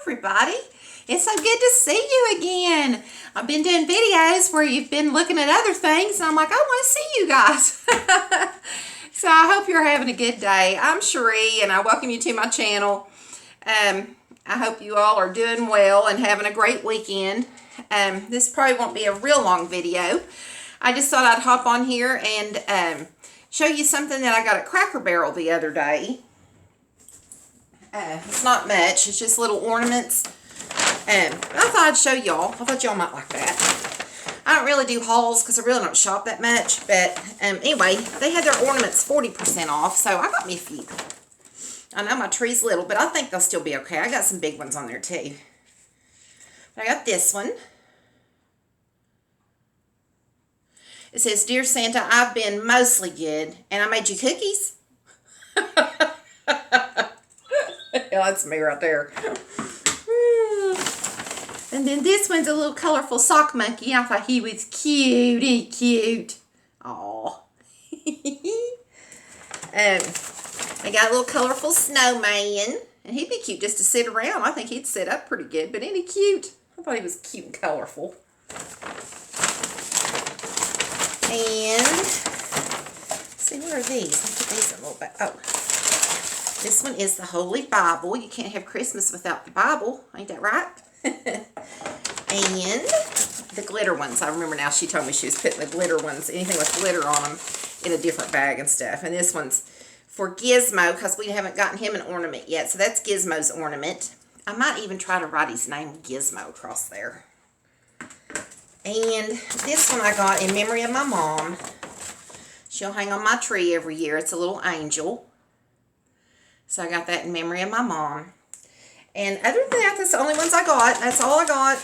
everybody. It's so good to see you again. I've been doing videos where you've been looking at other things, and I'm like, I want to see you guys. So I hope you're having a good day. I'm Cherie, and I welcome you to my channel. I hope you all are doing well and having a great weekend. This probably won't be a real long video. I just thought I'd hop on here and show you something that I got at Cracker Barrel the other day. It's not much. It's just little ornaments. I thought I'd show y'all. I thought y'all might like that. I don't really do hauls because I really don't shop that much. But anyway, they had their ornaments 40% off. So I got me a few. I know my tree's little, but I think they'll still be okay. I got some big ones on there too. But I got this one. It says, Dear Santa, I've been mostly good. And I made you cookies. Yeah, that's me right there. And then this one's a little colorful sock monkey. I thought he was cute. Ain't cute? Aw. I got a little colorful snowman. And he'd be cute just to sit around. I think he'd sit up pretty good. But ain't he cute? I thought he was cute and colorful. And, let's see, where are these? I'll put these in a little bit. Oh. This one is the Holy Bible. You can't have Christmas without the Bible. Ain't that right? And the glitter ones. I remember now she told me she was putting the glitter ones, anything with glitter on them, in a different bag and stuff. And this one's for Gizmo because we haven't gotten him an ornament yet. So that's Gizmo's ornament. I might even try to write his name Gizmo across there. And this one I got in memory of my mom. She'll hang on my tree every year. It's a little angel. So I got that in memory of my mom. And other than that, that's the only ones I got. That's all I got.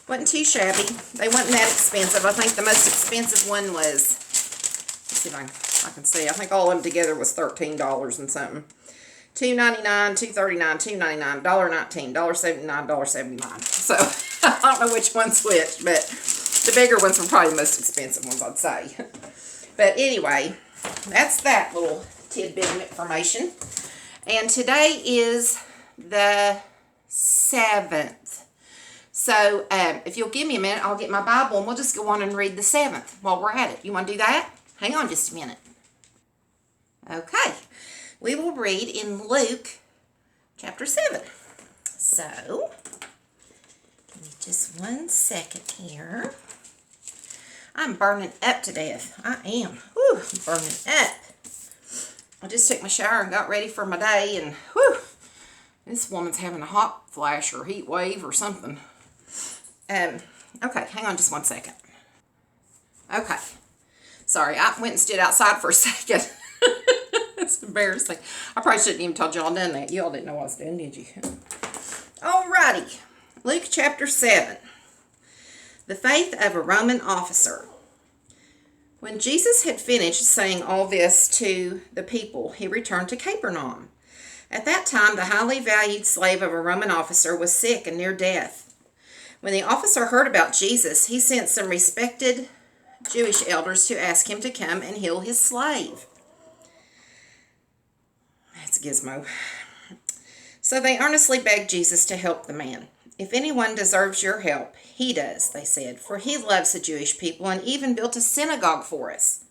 Wasn't too shabby. They wasn't that expensive. I think the most expensive one was, let's see if I can see. I think all of them together was $13 and something. $2.99, $2.39, $2.99, $1.19, $1.79, $1.79. So I don't know which one's which, but the bigger ones were probably the most expensive ones, I'd say. But anyway, that's that little tidbit of information. And today is the 7th. So if you'll give me a minute, I'll get my Bible and we'll just go on and read the 7th while we're at it. You want to do that? Hang on just a minute. Okay. We will read in Luke chapter 7. So, give me just 1 second here. I'm burning up to death. I am. Whew, I'm burning up. I just took my shower and got ready for my day, and whew, this woman's having a hot flash or heat wave or something. Okay, hang on just 1 second. Okay. Sorry, I went and stood outside for a second. It's embarrassing. I probably shouldn't even told y'all done that. Y'all didn't know what I was doing, did you? Alrighty. Luke chapter 7. The faith of a Roman officer. When Jesus had finished saying all this to the people, he returned to Capernaum. At that time, the highly valued slave of a Roman officer was sick and near death. When the officer heard about Jesus, he sent some respected Jewish elders to ask him to come and heal his slave. That's Gizmo. So they earnestly begged Jesus to help the man. If anyone deserves your help, he does, they said, for he loves the Jewish people and even built a synagogue for us.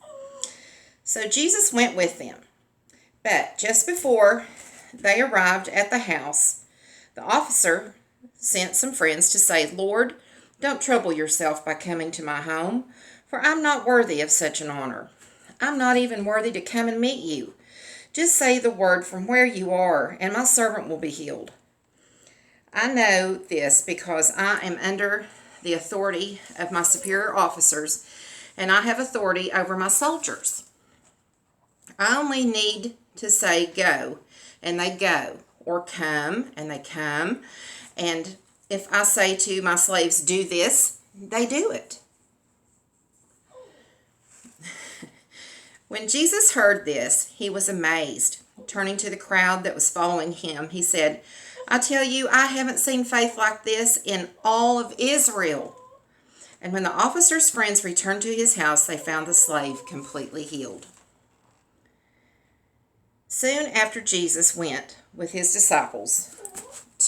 So Jesus went with them. But just before they arrived at the house, the officer sent some friends to say, Lord, don't trouble yourself by coming to my home, for I'm not worthy of such an honor. I'm not even worthy to come and meet you. Just say the word from where you are, and my servant will be healed. I know this because I am under the authority of my superior officers, and I have authority over my soldiers. I only need to say go, and they go, or come, and they come. And if I say to my slaves, do this, they do it. When Jesus heard this, he was amazed. Turning to the crowd that was following him, he said, I tell you, I haven't seen faith like this in all of Israel. And when the officer's friends returned to his house, they found the slave completely healed. Soon after Jesus went with his disciples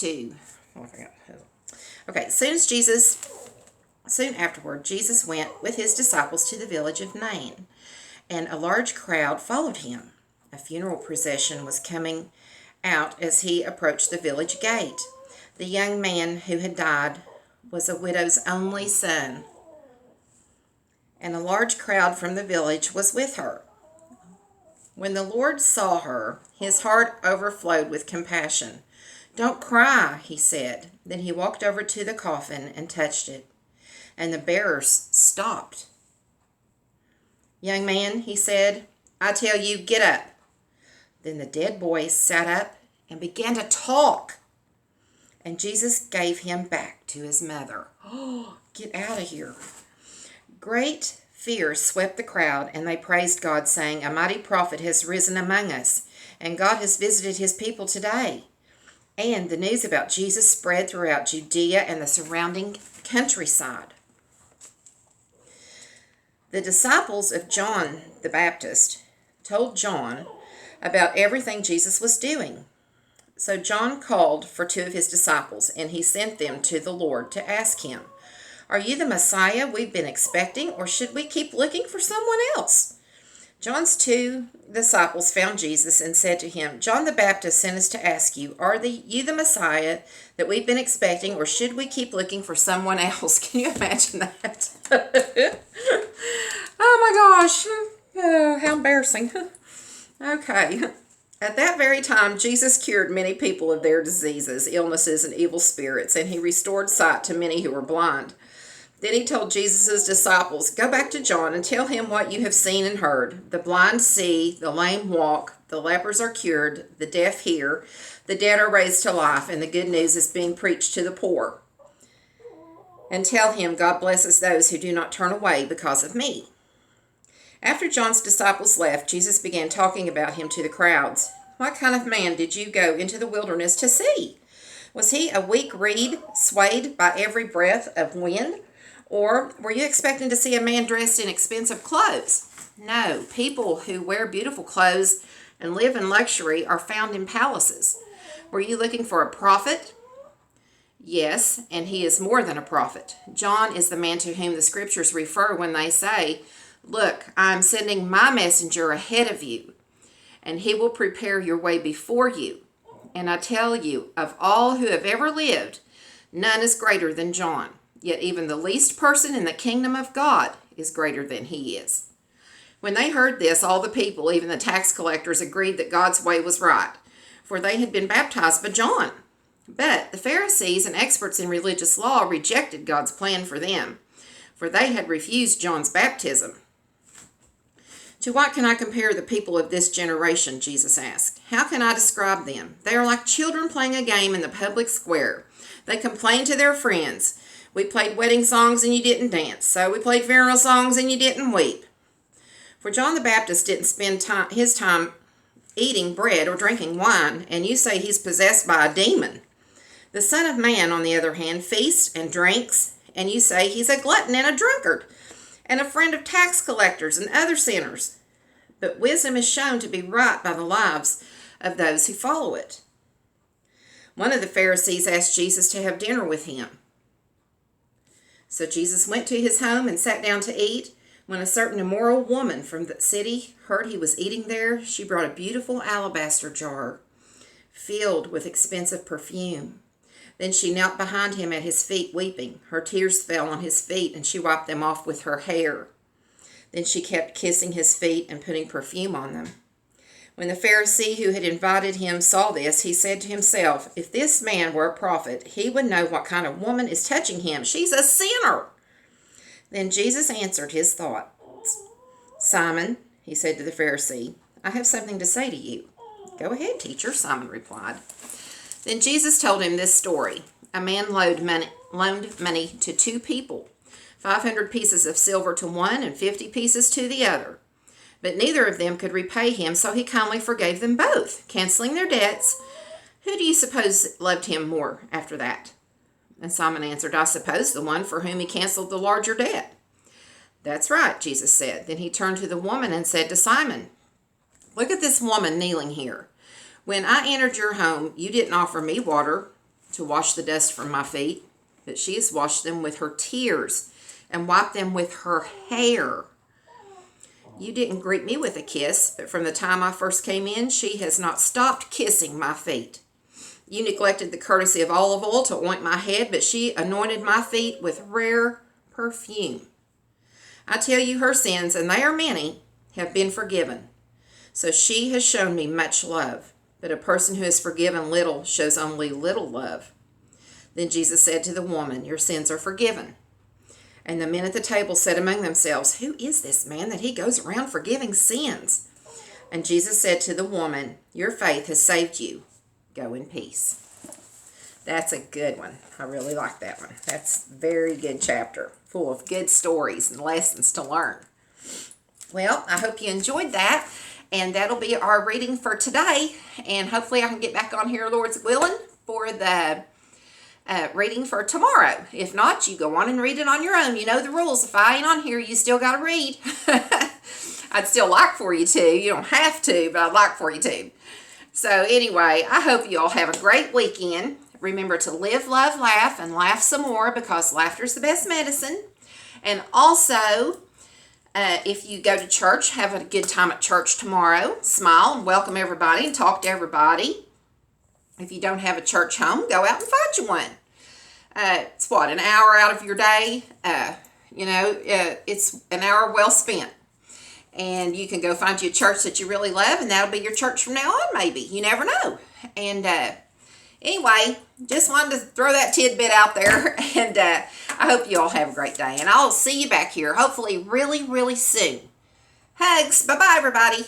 to, oh, I forgot. Okay, soon afterward, Jesus went with his disciples to the village of Nain, and a large crowd followed him. A funeral procession was coming out as he approached the village gate. The young man who had died was a widow's only son, and a large crowd from the village was with her. When the Lord saw her, his heart overflowed with compassion. "Don't cry," he said. Then he walked over to the coffin and touched it, and the bearers stopped. "Young man," he said, "I tell you, get up." Then the dead boy sat up and began to talk, and Jesus gave him back to his mother. Oh, get out of here. Great fear swept the crowd, and they praised God, saying, "A mighty prophet has risen among us, and God has visited his people today." And the news about Jesus spread throughout Judea and the surrounding countryside. The disciples of John the Baptist told John about everything Jesus was doing. So John called for 2 of his disciples, and he sent them to the Lord to ask him, "Are you the Messiah we've been expecting, or should we keep looking for someone else?" John's 2 disciples found Jesus and said to him, "John the Baptist sent us to ask you, are you the Messiah that we've been expecting, or should we keep looking for someone else?" Can you imagine that? Oh my gosh. Oh, how embarrassing. Okay. At that very time, Jesus cured many people of their diseases, illnesses, and evil spirits, and he restored sight to many who were blind. Then he told Jesus' disciples, "Go back to John and tell him what you have seen and heard. The blind see, the lame walk, the lepers are cured, the deaf hear, the dead are raised to life, and the good news is being preached to the poor. And tell him God blesses those who do not turn away because of me." After John's disciples left, Jesus began talking about him to the crowds. "What kind of man did you go into the wilderness to see? Was he a weak reed swayed by every breath of wind? Or were you expecting to see a man dressed in expensive clothes? No, people who wear beautiful clothes and live in luxury are found in palaces. Were you looking for a prophet? Yes, and he is more than a prophet. John is the man to whom the scriptures refer when they say, 'Look, I am sending my messenger ahead of you, and he will prepare your way before you.' And I tell you, of all who have ever lived, none is greater than John. Yet even the least person in the kingdom of God is greater than he is." When they heard this, all the people, even the tax collectors, agreed that God's way was right, for they had been baptized by John. But the Pharisees and experts in religious law rejected God's plan for them, for they had refused John's baptism. "To what can I compare the people of this generation?" Jesus asked. "How can I describe them? They are like children playing a game in the public square. They complain to their friends. 'We played wedding songs and you didn't dance. So we played funeral songs and you didn't weep.' For John the Baptist didn't spend his time eating bread or drinking wine, and you say he's possessed by a demon. The Son of Man, on the other hand, feasts and drinks, and you say he's a glutton and a drunkard, and a friend of tax collectors and other sinners. But wisdom is shown to be right by the lives of those who follow it." One of the Pharisees asked Jesus to have dinner with him. So Jesus went to his home and sat down to eat. When a certain immoral woman from the city heard he was eating there, she brought a beautiful alabaster jar filled with expensive perfume. Then she knelt behind him at his feet weeping. Her tears fell on his feet, and she wiped them off with her hair. Then she kept kissing his feet and putting perfume on them. When the Pharisee who had invited him saw this, he said to himself, "If this man were a prophet, he would know what kind of woman is touching him. She's a sinner." Then Jesus answered his thoughts. "Simon," he said to the Pharisee, "I have something to say to you." "Go ahead, teacher," Simon replied. Then Jesus told him this story. A man loaned money to 2 people, 500 pieces of silver to one and 50 pieces to the other. But neither of them could repay him, so he kindly forgave them both, canceling their debts. "Who do you suppose loved him more after that?" And Simon answered, "I suppose the one for whom he canceled the larger debt." "That's right," Jesus said. Then he turned to the woman and said to Simon, "Look at this woman kneeling here. When I entered your home, you didn't offer me water to wash the dust from my feet, but she has washed them with her tears and wiped them with her hair. You didn't greet me with a kiss, but from the time I first came in, she has not stopped kissing my feet. You neglected the courtesy of olive oil to oint my head, but she anointed my feet with rare perfume. I tell you, her sins, and they are many, have been forgiven. So she has shown me much love, but a person who is forgiven little shows only little love. Then Jesus said to the woman, your sins are forgiven. And the men at the table said among themselves, who is this man that he goes around forgiving sins? And Jesus said to the woman, your faith has saved you. Go in peace. That's a good one. I really like that one. That's a very good chapter, full of good stories and lessons to learn. Well, I hope you enjoyed that. And that'll be our reading for today. And hopefully I can get back on here, Lord's willing, for the reading for tomorrow. If not, you go on and read it on your own. You know the rules. If I ain't on here, you still got to read. I'd still like for you to. You don't have to, but I'd like for you to. So anyway, I hope you all have a great weekend. Remember to live, love, laugh, and laugh some more, because laughter's the best medicine. And also, if you go to church, have a good time at church tomorrow. Smile and welcome everybody and talk to everybody. If you don't have a church home, go out and find you one. It's what, an hour out of your day? It's an hour well spent. And you can go find you a church that you really love, and that'll be your church from now on, maybe. You never know. And anyway, just wanted to throw that tidbit out there. And I hope you all have a great day. And I'll see you back here, hopefully really, really soon. Hugs. Bye-bye, everybody.